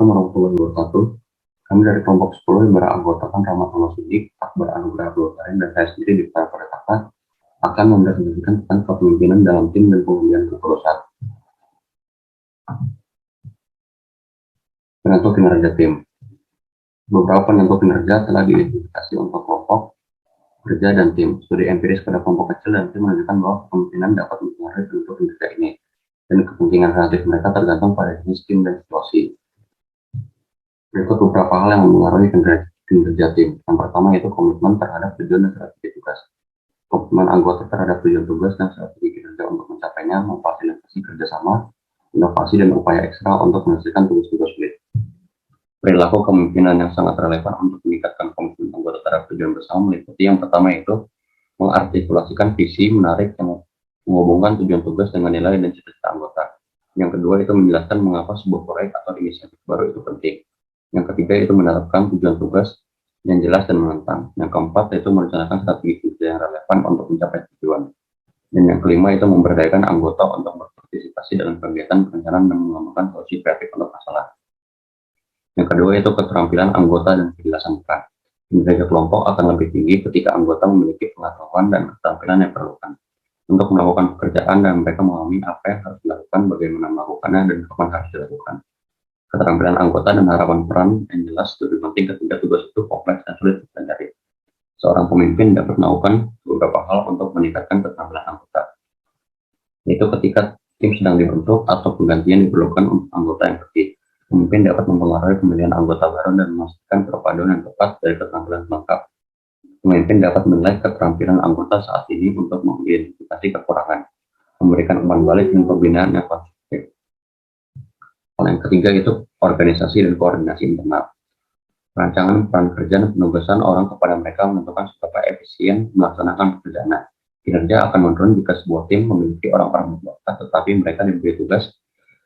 Assalamualaikum warahmatullahi wabarakatuh. Kami dari kelompok 10 yang beranggotakan Rahmatullah Siddiq, Akbar Anugrah Abdul dan saya sendiri di Jakarta akan mempresentasikan tentang kepemimpinan dalam tim dan pengambilan keputusan. Penentu kinerja tim. Beberapa penentu kinerja telah diidentifikasi untuk kelompok kerja dan tim. Studi empiris pada kelompok kecil dan tim menunjukkan bahwa kepemimpinan dapat mempengaruhi penentu kinerja ini, dan kepentingan relatif mereka tergantung pada jenis tim dan situasi. Berikut beberapa hal yang mempengaruhi kinerja tim. Yang pertama yaitu komitmen terhadap tujuan dan strategi tugas. Komitmen anggota terhadap tujuan tugas dan strategi kinerja untuk mencapainya memfasilitasi kerjasama, inovasi, dan upaya ekstra untuk menyelesaikan tugas-tugas sulit. Perilaku kepemimpinan yang sangat relevan untuk meningkatkan komitmen anggota terhadap tujuan bersama meliputi yang pertama yaitu mengartikulasikan visi menarik yang menghubungkan tujuan tugas dengan nilai dan cita-cita anggota. Yang kedua itu menjelaskan mengapa sebuah proyek atau inisiatif baru itu penting. Yang ketiga itu menerapkan tujuan tugas yang jelas dan menantang. Yang keempat itu merencanakan strategi kerja yang relevan untuk mencapai tujuan. Dan yang kelima itu memberdayakan anggota untuk berpartisipasi dalam kegiatan perencanaan dan mengembangkan solusi kreatif untuk masalah. Yang kedua itu keterampilan anggota dan kejelasan peran. Kinerja kelompok akan lebih tinggi ketika anggota memiliki pengetahuan dan keterampilan yang diperlukan untuk melakukan pekerjaan dan mereka memahami apa yang harus dilakukan, bagaimana melakukannya, dan kapan harus dilakukan. Keterampilan anggota dan harapan peran yang jelas lebih penting ketika tugas itu kompleks dan sulit dipelajari. Seorang pemimpin dapat melakukan beberapa hal untuk meningkatkan keterampilan anggota, yaitu ketika tim sedang dibentuk atau penggantian diperlukan untuk anggota yang pergi. Pemimpin dapat mempengaruhi pemilihan anggota baru dan memastikan perpaduan yang tepat dari keterampilan lengkap. Pemimpin dapat menilai keterampilan anggota saat ini untuk mengidentifikasi kekurangan, memberikan umpan balik dan pembinaan yang konstruktif. Hal yang ketiga itu organisasi dan koordinasi internal. Rancangan peran kerja dan penugasan orang kepada mereka menentukan seberapa efisien melaksanakan pekerjaan. Kinerja akan menurun jika sebuah tim memiliki orang-orang berbakat tetapi mereka diberi tugas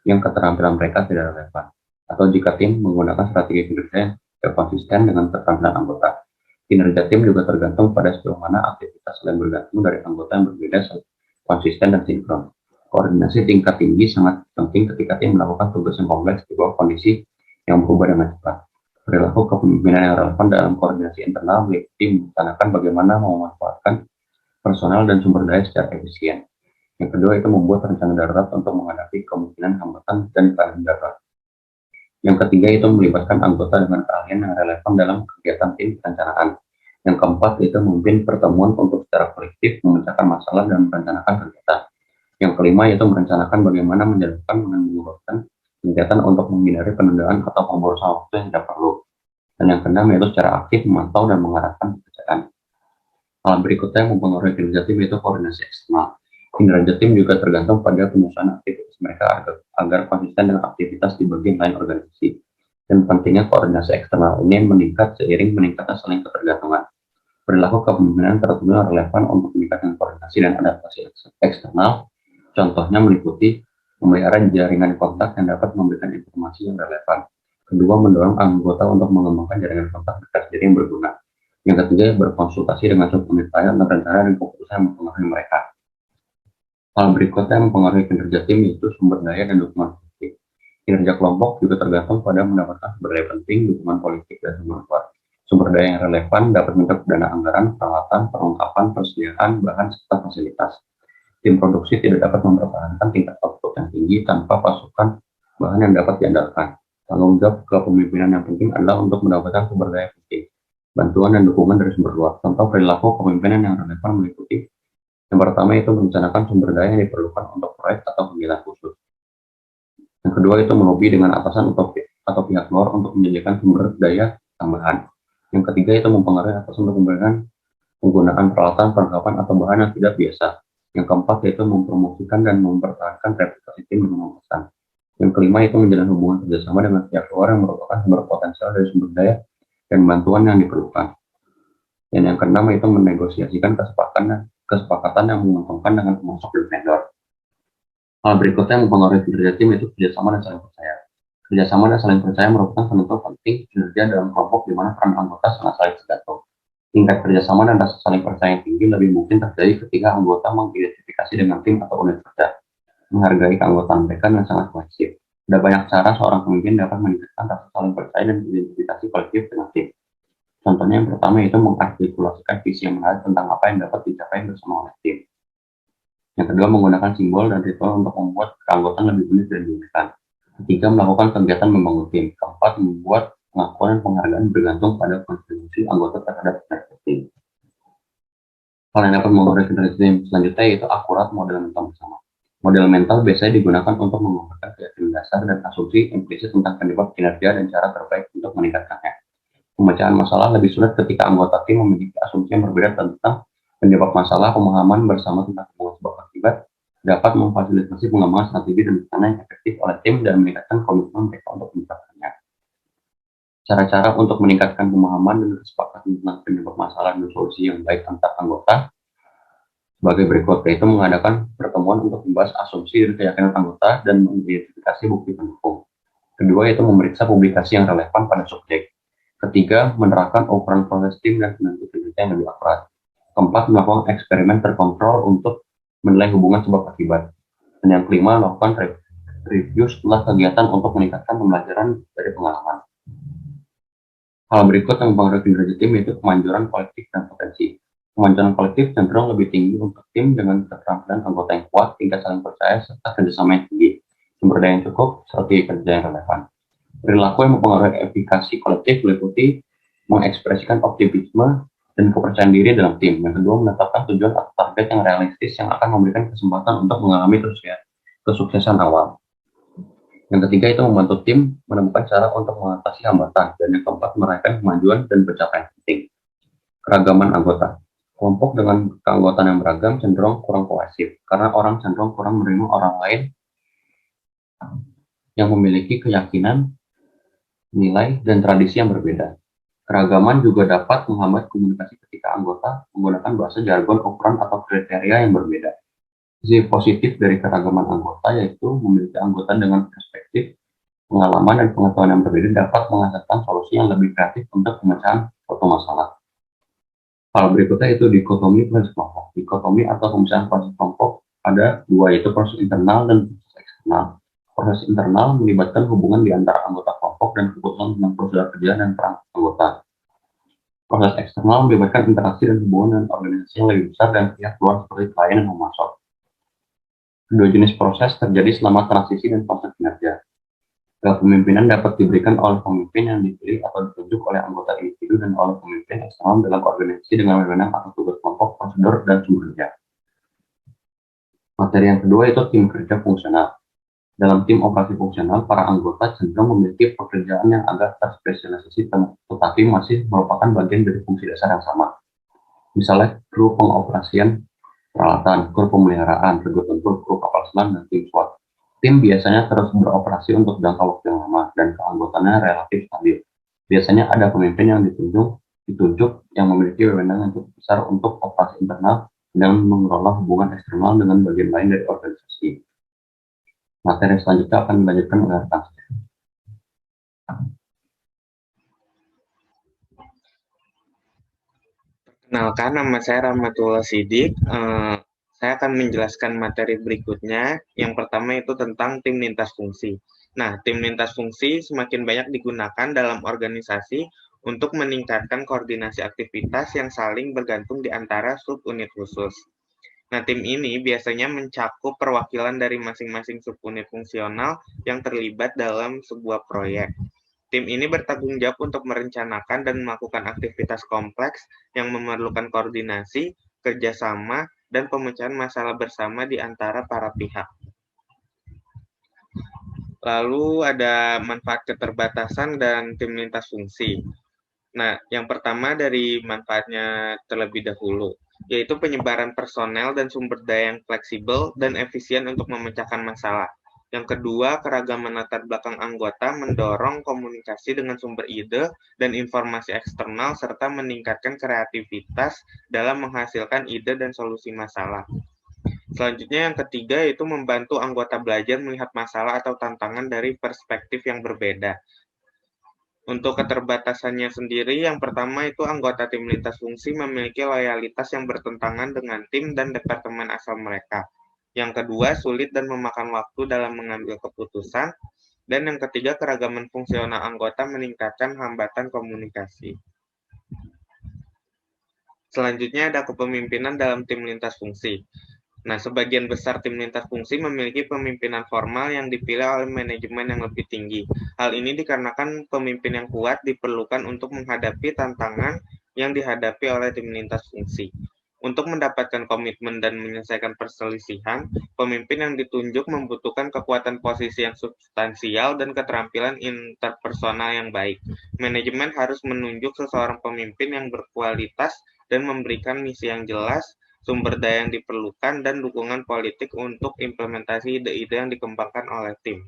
yang keterampilan mereka tidak relevan, atau jika tim menggunakan strategi kinerja yang konsisten dengan keterampilan anggota. Kinerja tim juga tergantung pada sejauh mana aktivitas saling bergantung dari anggota yang berbeda konsisten dan sinkron. Koordinasi tingkat tinggi sangat penting ketika tim melakukan tugas yang kompleks di bawah kondisi yang berubah dengan cepat. Perilaku kepemimpinan yang relevan dalam koordinasi internal meliputi merencanakan bagaimana memanfaatkan personal dan sumber daya secara efisien. Yang kedua itu membuat rencana darurat untuk menghadapi kemungkinan hambatan dan keadaan darurat. Yang ketiga itu melibatkan anggota dengan keahlian yang relevan dalam kegiatan tim perencanaan. Yang keempat itu memimpin pertemuan untuk secara kolektif memecahkan masalah dan merencanakan kegiatan. Yang kelima itu merencanakan bagaimana menjalankan menggugurkan kegiatan untuk menghindari penundaan atau pemborosan waktu yang tidak perlu. Dan yang keenam yaitu secara aktif memantau dan mengarahkan pekerjaan. Hal berikutnya yang mempengaruhi kinerja tim yaitu koordinasi eksternal. Kinerja tim juga tergantung pada penyusunan aktivitas mereka agar konsisten dengan aktivitas di bagian lain organisasi. Dan pentingnya koordinasi eksternal ini meningkat seiring meningkatnya saling ketergantungan. Perilaku kepemimpinan tentunya relevan untuk meningkatkan koordinasi dan adaptasi eksternal. Contohnya meliputi memelihara jaringan kontak yang dapat memberikan informasi yang relevan. Kedua, mendorong anggota untuk mengembangkan jaringan kontak dekat diri yang berguna. Yang ketiga, berkonsultasi dengan subunit lain dan rencana dan keputusan yang mempengaruhi mereka. Hal berikutnya yang mempengaruhi kinerja tim yaitu sumber daya dan dukungan politik. Kinerja kelompok juga tergantung pada mendapatkan sumber daya penting, dukungan politik, dan sumber luar. Sumber daya yang relevan dapat mencakup dana anggaran, peralatan, perlengkapan, persediaan, bahan, serta fasilitas. Tim produksi tidak dapat mempertahankan tingkat output yang tinggi tanpa pasukan bahan yang dapat diandalkan. Tanggung jawab kepemimpinan yang penting adalah untuk mendapatkan sumber daya penting, bantuan dan dukungan dari sumber luar. Contoh perilaku kepemimpinan yang relevan meliputi yang pertama itu merencanakan sumber daya yang diperlukan untuk proyek atau kegiatan khusus. Yang kedua itu melobi dengan atasan atau pihak luar untuk menyediakan sumber daya tambahan. Yang ketiga itu mempengaruhi atasan untuk memberikan penggunaan peralatan, perlengkapan atau bahan yang tidak biasa. Yang keempat yaitu mempromosikan dan mempertahankan reputasi tim dengan memesan. Yang kelima itu menjalin hubungan kerjasama dengan pihak luar yang merupakan sumber potensial dari sumber daya dan bantuan yang diperlukan. Dan yang keenam itu menegosiasikan kesepakatan yang menguntungkan dengan pemasok dan vendor. Hal berikutnya yang mempengaruhi kinerja tim itu kerjasama dan saling percaya. Kerjasama dan saling percaya merupakan penentu penting kinerja dalam kelompok di mana peran anggota sangat saling tergantung. Tingkat kerjasama dan rasa saling percaya yang tinggi lebih mungkin terjadi ketika anggota mengidentifikasi dengan tim atau unit kerja, menghargai keanggotaan mereka dan sangat kohesif, Ada banyak cara seorang pemimpin dapat meningkatkan rasa saling percaya dan identifikasi kolektif dengan tim. Contohnya yang pertama itu mengartikulasikan visi yang menarik tentang apa yang dapat dicapai bersama oleh tim. Yang kedua, menggunakan simbol dan ritual untuk membuat keanggotaan lebih unik dan diinginkan. Ketiga, melakukan kegiatan membangun tim. Keempat, membuat pengakuan dan penghargaan bergantung pada kontribusi anggota terhadap kinerja tim. Hal yang dapat mempengaruhi kinerja tim selanjutnya yaitu akurat model mental bersama. Model mental biasanya digunakan untuk mengungkapkan keyakinan dasar dan asumsi implisit tentang penyebab kinerja dan cara terbaik untuk meningkatkannya. Pemecahan masalah lebih sulit ketika anggota tim memiliki asumsi yang berbeda tentang penyebab masalah. Pemahaman bersama tentang hubungan sebab akibat dapat memfasilitasi pengembangan strategi dan rencana yang efektif oleh tim dan meningkatkan komitmen mereka untuk mencapainya. Cara-cara untuk meningkatkan pemahaman dan kesepakatan tentang penyebab masalah dan solusi yang baik antar anggota sebagai berikut, yaitu mengadakan pertemuan untuk membahas asumsi dan keyakinan anggota dan mengidentifikasi bukti pendukung. Kedua, yaitu memeriksa publikasi yang relevan pada subjek. Ketiga, menerapkan ukuran proses tim dan penentu kinerja yang lebih akurat. Keempat, melakukan eksperimen terkontrol untuk menilai hubungan sebab akibat. Dan yang kelima, melakukan review setelah kegiatan untuk meningkatkan pembelajaran dari pengalaman. Hal berikut yang mempengaruhi kinerja tim yaitu kemanjuran kolektif dan potensi. Kemanjuran kolektif cenderung lebih tinggi untuk tim dengan keterampilan anggota yang kuat, tingkat saling percaya, serta kerjasama yang tinggi, sumber daya yang cukup, strategi kerja yang relevan. Perilaku yang mempengaruhi efikasi kolektif meliputi mengekspresikan optimisme dan kepercayaan diri dalam tim. Yang kedua, menetapkan tujuan atau target yang realistis yang akan memberikan kesempatan untuk mengalami kesuksesan awal. Yang ketiga itu membantu tim menemukan cara untuk mengatasi hambatan. Dan yang keempat, merayakan kemajuan dan pencapaian penting. Keragaman anggota. Kelompok dengan keanggotaan yang beragam cenderung kurang kohesif, karena orang cenderung kurang menerima orang lain yang memiliki keyakinan, nilai, dan tradisi yang berbeda. Keragaman juga dapat menghambat komunikasi ketika anggota menggunakan bahasa jargon, ukuran, atau kriteria yang berbeda. Sisi positif dari keragaman anggota yaitu memiliki anggota dengan perspektif, pengalaman, dan pengetahuan yang berbeda dapat menghasilkan solusi yang lebih kreatif untuk pemecahan suatu masalah. Hal berikutnya itu dikotomi proses kelompok. Dikotomi atau pemisahan proses kelompok ada dua, yaitu proses internal dan proses eksternal. Proses internal melibatkan hubungan di antara anggota kelompok dan keputusan tentang prosedur kerja dan peran anggota. Proses eksternal melibatkan interaksi dan hubungan dengan organisasi yang lebih besar dan pihak luar seperti klien dan pemasok. Kedua jenis proses terjadi selama transisi dan fase kinerja. Kepemimpinan dapat diberikan oleh pemimpin yang dipilih atau ditunjuk oleh anggota individu dan oleh pemimpin eksternal dalam organisasi dengan wewenang atau tugas kelompok, prosedur, dan sumber daya. Materi yang kedua itu tim kerja fungsional. Dalam tim operasi fungsional, para anggota cenderung memiliki pekerjaan yang agak terspesialisasi tetapi masih merupakan bagian dari fungsi dasar yang sama. Misalnya kru pengoperasian peralatan, kru pemeliharaan, regu tempur, kru kapal selam, dan tim SWAT. Tim biasanya terus beroperasi untuk jangka waktu yang lama dan keanggotaannya relatif stabil. Biasanya ada pemimpin yang ditunjuk yang memiliki wewenang yang cukup besar untuk operasi internal dan mengelola hubungan eksternal dengan bagian lain dari organisasi. Materi selanjutnya akan dilanjutkan oleh rekan saya. Perkenalkan, nama saya Rahmatullah Sidik. Saya akan menjelaskan materi berikutnya. Yang pertama itu tentang tim lintas fungsi. Nah, tim lintas fungsi semakin banyak digunakan dalam organisasi untuk meningkatkan koordinasi aktivitas yang saling bergantung di antara subunit khusus. Nah, tim ini biasanya mencakup perwakilan dari masing-masing subunit fungsional yang terlibat dalam sebuah proyek. Tim ini bertanggung jawab untuk merencanakan dan melakukan aktivitas kompleks yang memerlukan koordinasi, kerjasama, dan pemecahan masalah bersama di antara para pihak. Lalu ada manfaat keterbatasan dan tim lintas fungsi. Nah, yang pertama dari manfaatnya terlebih dahulu, yaitu penyebaran personel dan sumber daya yang fleksibel dan efisien untuk memecahkan masalah. Yang kedua, keragaman latar belakang anggota mendorong komunikasi dengan sumber ide dan informasi eksternal serta meningkatkan kreativitas dalam menghasilkan ide dan solusi masalah. Selanjutnya yang ketiga yaitu membantu anggota belajar melihat masalah atau tantangan dari perspektif yang berbeda. Untuk keterbatasannya sendiri, yang pertama itu anggota tim lintas fungsi memiliki loyalitas yang bertentangan dengan tim dan departemen asal mereka. Yang kedua, sulit dan memakan waktu dalam mengambil keputusan. Dan yang ketiga, keragaman fungsional anggota meningkatkan hambatan komunikasi. Selanjutnya ada kepemimpinan dalam tim lintas fungsi. Nah, sebagian besar tim lintas fungsi memiliki pemimpinan formal yang dipilih oleh manajemen yang lebih tinggi. Hal ini dikarenakan pemimpin yang kuat diperlukan untuk menghadapi tantangan yang dihadapi oleh tim lintas fungsi. Untuk mendapatkan komitmen dan menyelesaikan perselisihan, pemimpin yang ditunjuk membutuhkan kekuatan posisi yang substansial dan keterampilan interpersonal yang baik. Manajemen harus menunjuk seseorang pemimpin yang berkualitas dan memberikan misi yang jelas, sumber daya yang diperlukan, dan dukungan politik untuk implementasi ide-ide yang dikembangkan oleh tim.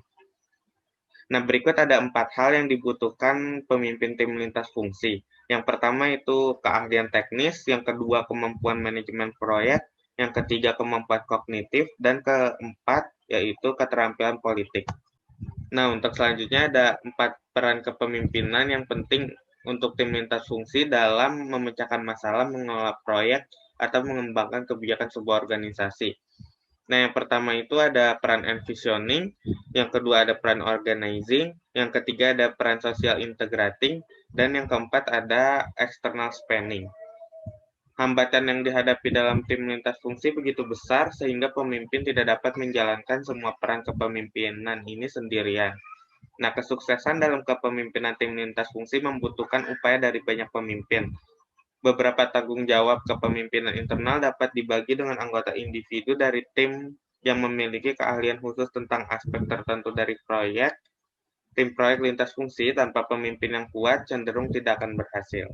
Nah, berikut ada 4 hal yang dibutuhkan pemimpin tim lintas fungsi. Yang pertama itu keahlian teknis, yang kedua kemampuan manajemen proyek, yang ketiga kemampuan kognitif, dan keempat yaitu keterampilan politik. Nah, untuk selanjutnya ada 4 peran kepemimpinan yang penting untuk tim lintas fungsi dalam memecahkan masalah, mengelola proyek, atau mengembangkan kebijakan sebuah organisasi. Nah, yang pertama itu ada peran envisioning, yang kedua ada peran organizing, yang ketiga ada peran social integrating, dan yang keempat ada external spanning. Hambatan yang dihadapi dalam tim lintas fungsi begitu besar sehingga pemimpin tidak dapat menjalankan semua peran kepemimpinan ini sendirian. Nah, kesuksesan dalam kepemimpinan tim lintas fungsi membutuhkan upaya dari banyak pemimpin. Beberapa tanggung jawab kepemimpinan internal dapat dibagi dengan anggota individu dari tim yang memiliki keahlian khusus tentang aspek tertentu dari proyek. Tim proyek lintas fungsi tanpa pemimpin yang kuat cenderung tidak akan berhasil.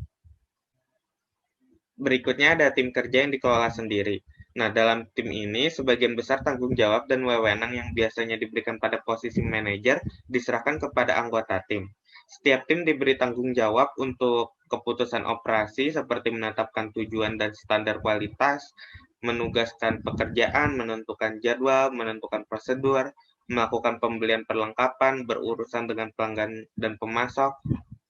Berikutnya ada tim kerja yang dikelola sendiri. Nah, dalam tim ini, sebagian besar tanggung jawab dan wewenang yang biasanya diberikan pada posisi manajer diserahkan kepada anggota tim. Setiap tim diberi tanggung jawab untuk keputusan operasi seperti menetapkan tujuan dan standar kualitas, menugaskan pekerjaan, menentukan jadwal, menentukan prosedur, melakukan pembelian perlengkapan, berurusan dengan pelanggan dan pemasok,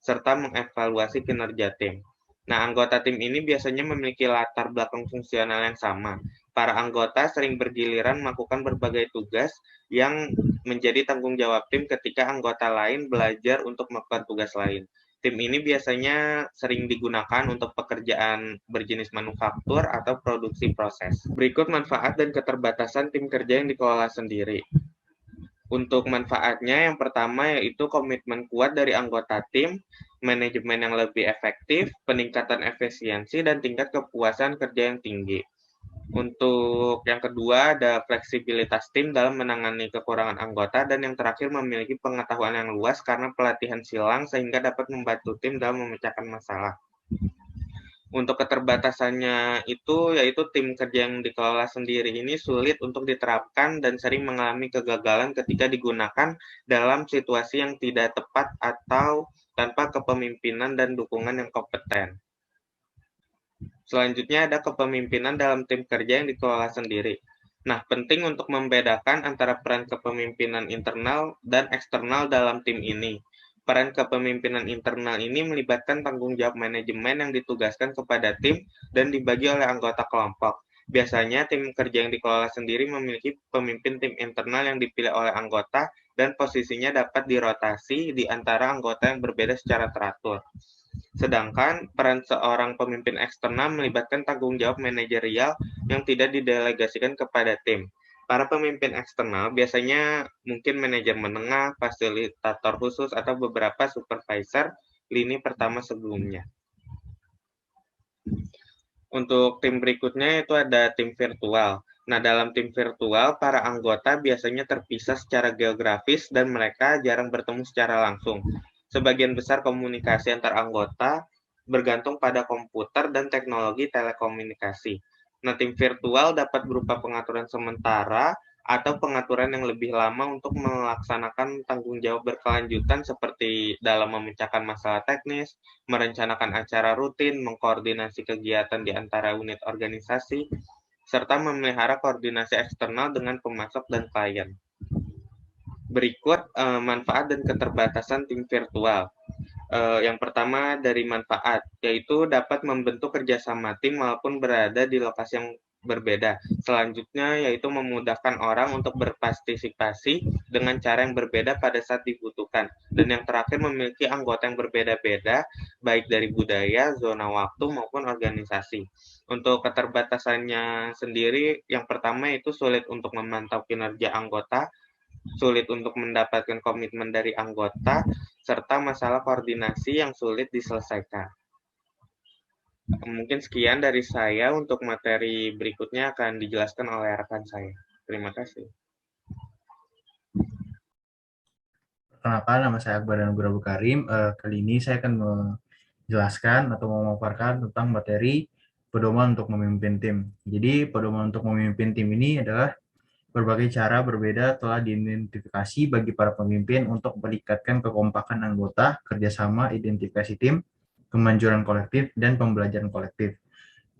serta mengevaluasi kinerja tim. Nah, anggota tim ini biasanya memiliki latar belakang fungsional yang sama. Para anggota sering bergiliran melakukan berbagai tugas yang menjadi tanggung jawab tim ketika anggota lain belajar untuk melakukan tugas lain. Tim ini biasanya sering digunakan untuk pekerjaan berjenis manufaktur atau produksi proses. Berikut manfaat dan keterbatasan tim kerja yang dikelola sendiri. Untuk manfaatnya, yang pertama yaitu komitmen kuat dari anggota tim, manajemen yang lebih efektif, peningkatan efisiensi, dan tingkat kepuasan kerja yang tinggi. Untuk yang kedua, ada fleksibilitas tim dalam menangani kekurangan anggota, dan yang terakhir memiliki pengetahuan yang luas karena pelatihan silang sehingga dapat membantu tim dalam memecahkan masalah. Untuk keterbatasannya itu yaitu tim kerja yang dikelola sendiri ini sulit untuk diterapkan dan sering mengalami kegagalan ketika digunakan dalam situasi yang tidak tepat atau tanpa kepemimpinan dan dukungan yang kompeten. Selanjutnya ada kepemimpinan dalam tim kerja yang dikelola sendiri. Nah, penting untuk membedakan antara peran kepemimpinan internal dan eksternal dalam tim ini. Peran kepemimpinan internal ini melibatkan tanggung jawab manajemen yang ditugaskan kepada tim dan dibagi oleh anggota kelompok. Biasanya tim kerja yang dikelola sendiri memiliki pemimpin tim internal yang dipilih oleh anggota dan posisinya dapat dirotasi di antara anggota yang berbeda secara teratur. Sedangkan peran seorang pemimpin eksternal melibatkan tanggung jawab manajerial yang tidak didelegasikan kepada tim. Para pemimpin eksternal biasanya mungkin manajer menengah, fasilitator khusus, atau beberapa supervisor lini pertama sebelumnya. Untuk tim berikutnya itu ada tim virtual. Nah, dalam tim virtual, para anggota biasanya terpisah secara geografis dan mereka jarang bertemu secara langsung. Sebagian besar komunikasi antar anggota bergantung pada komputer dan teknologi telekomunikasi. Nah, tim virtual dapat berupa pengaturan sementara atau pengaturan yang lebih lama untuk melaksanakan tanggung jawab berkelanjutan seperti dalam memecahkan masalah teknis, merencanakan acara rutin, mengkoordinasi kegiatan di antara unit organisasi, serta memelihara koordinasi eksternal dengan pemasok dan klien. Berikut manfaat dan keterbatasan tim virtual. Yang pertama dari manfaat, yaitu dapat membentuk kerjasama tim walaupun berada di lokasi yang berbeda. Selanjutnya yaitu memudahkan orang untuk berpartisipasi dengan cara yang berbeda pada saat dibutuhkan. Dan yang terakhir memiliki anggota yang berbeda-beda, baik dari budaya, zona waktu, maupun organisasi. Untuk keterbatasannya sendiri, yang pertama itu sulit untuk memantau kinerja anggota, sulit untuk mendapatkan komitmen dari anggota, serta masalah koordinasi yang sulit diselesaikan. Mungkin sekian dari saya, untuk materi berikutnya akan dijelaskan oleh rekan saya. Terima kasih. Perkenalkan, nama saya Akbar dan Abu Karim. Kali ini saya akan menjelaskan atau memaparkan tentang materi pedoman untuk memimpin tim. Jadi, pedoman untuk memimpin tim ini adalah berbagai cara berbeda telah diidentifikasi bagi para pemimpin untuk meningkatkan kekompakan anggota, kerjasama, identifikasi tim, kemanjuran kolektif, dan pembelajaran kolektif.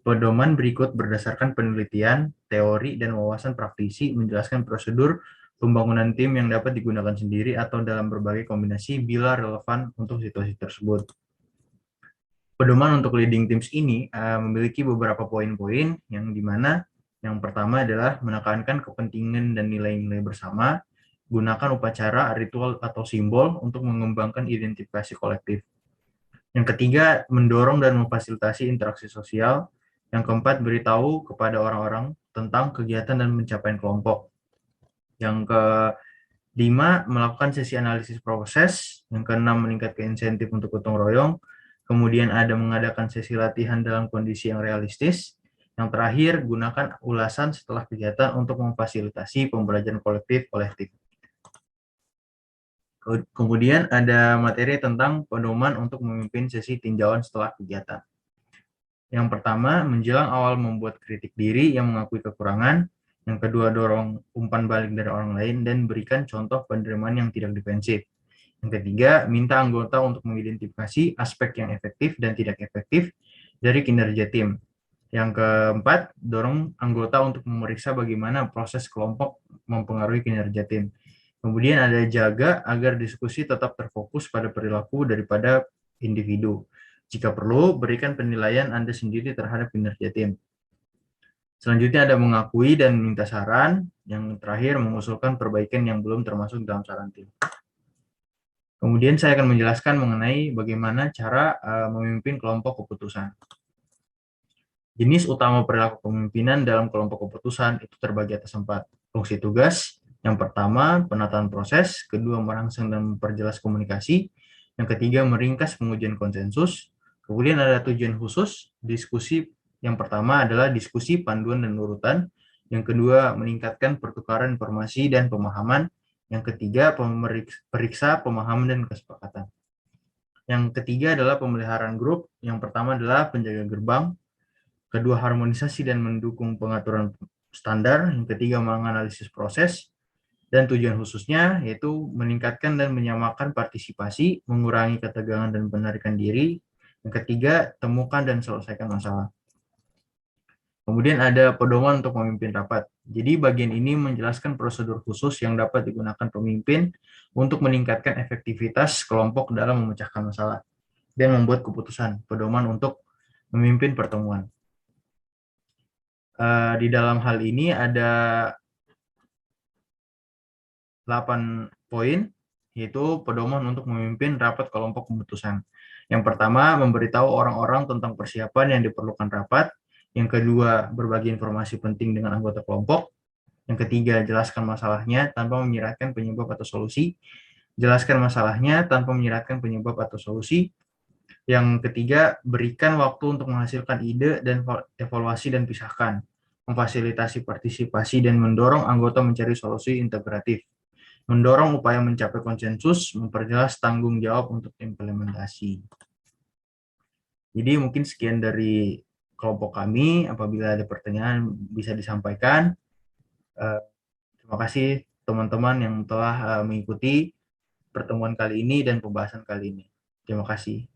Pedoman berikut berdasarkan penelitian, teori, dan wawasan praktisi menjelaskan prosedur pembangunan tim yang dapat digunakan sendiri atau dalam berbagai kombinasi bila relevan untuk situasi tersebut. Pedoman untuk leading teams ini memiliki beberapa poin-poin yang dimana yang pertama adalah menekankan kepentingan dan nilai-nilai bersama, gunakan upacara, ritual, atau simbol untuk mengembangkan identifikasi kolektif. Yang ketiga, mendorong dan memfasilitasi interaksi sosial. Yang keempat, beritahu kepada orang-orang tentang kegiatan dan pencapaian kelompok. Yang kelima, melakukan sesi analisis proses. Yang keenam, meningkatkan insentif untuk gotong royong. Kemudian ada mengadakan sesi latihan dalam kondisi yang realistis. Yang terakhir, gunakan ulasan setelah kegiatan untuk memfasilitasi pembelajaran kolektif oleh tim. Kemudian ada materi tentang pedoman untuk memimpin sesi tinjauan setelah kegiatan. Yang pertama, menjelang awal membuat kritik diri yang mengakui kekurangan. Yang kedua, dorong umpan balik dari orang lain dan berikan contoh penerimaan yang tidak defensif. Yang ketiga, minta anggota untuk mengidentifikasi aspek yang efektif dan tidak efektif dari kinerja tim. Yang keempat, dorong anggota untuk memeriksa bagaimana proses kelompok mempengaruhi kinerja tim. Kemudian ada jaga agar diskusi tetap terfokus pada perilaku daripada individu. Jika perlu, berikan penilaian Anda sendiri terhadap kinerja tim. Selanjutnya ada mengakui dan minta saran. Yang terakhir, mengusulkan perbaikan yang belum termasuk dalam saran tim. Kemudian saya akan menjelaskan mengenai bagaimana cara memimpin kelompok keputusan. Jenis utama perilaku kepemimpinan dalam kelompok keputusan itu terbagi atas 4. Fungsi tugas. Yang pertama, penataan proses. Kedua, merangsang dan memperjelas komunikasi. Yang ketiga, meringkas pengujian konsensus. Kemudian ada tujuan khusus. Diskusi yang pertama adalah diskusi, panduan, dan urutan. Yang kedua, meningkatkan pertukaran informasi dan pemahaman. Yang ketiga, periksa pemahaman dan kesepakatan. Yang ketiga adalah pemeliharaan grup. Yang pertama adalah penjaga gerbang. Kedua, harmonisasi dan mendukung pengaturan standar. Yang ketiga, menganalisis proses. Dan tujuan khususnya yaitu meningkatkan dan menyamakan partisipasi, mengurangi ketegangan dan penarikan diri. Yang ketiga, temukan dan selesaikan masalah. Kemudian ada pedoman untuk memimpin rapat. Jadi bagian ini menjelaskan prosedur khusus yang dapat digunakan pemimpin untuk meningkatkan efektivitas kelompok dalam memecahkan masalah dan membuat keputusan. Pedoman untuk memimpin pertemuan. Di dalam hal ini ada 8 poin, yaitu pedoman untuk memimpin rapat kelompok keputusan. Yang pertama, memberitahu orang-orang tentang persiapan yang diperlukan rapat. Yang kedua, berbagi informasi penting dengan anggota kelompok. Yang ketiga, jelaskan masalahnya tanpa menyiratkan penyebab atau solusi. Jelaskan masalahnya tanpa menyiratkan penyebab atau solusi. Yang ketiga, berikan waktu untuk menghasilkan ide dan evaluasi dan pisahkan. Memfasilitasi partisipasi dan mendorong anggota mencari solusi integratif. Mendorong upaya mencapai konsensus, memperjelas tanggung jawab untuk implementasi. Jadi mungkin sekian dari kelompok kami. Apabila ada pertanyaan bisa disampaikan. Terima kasih teman-teman yang telah mengikuti pertemuan kali ini dan pembahasan kali ini. Terima kasih.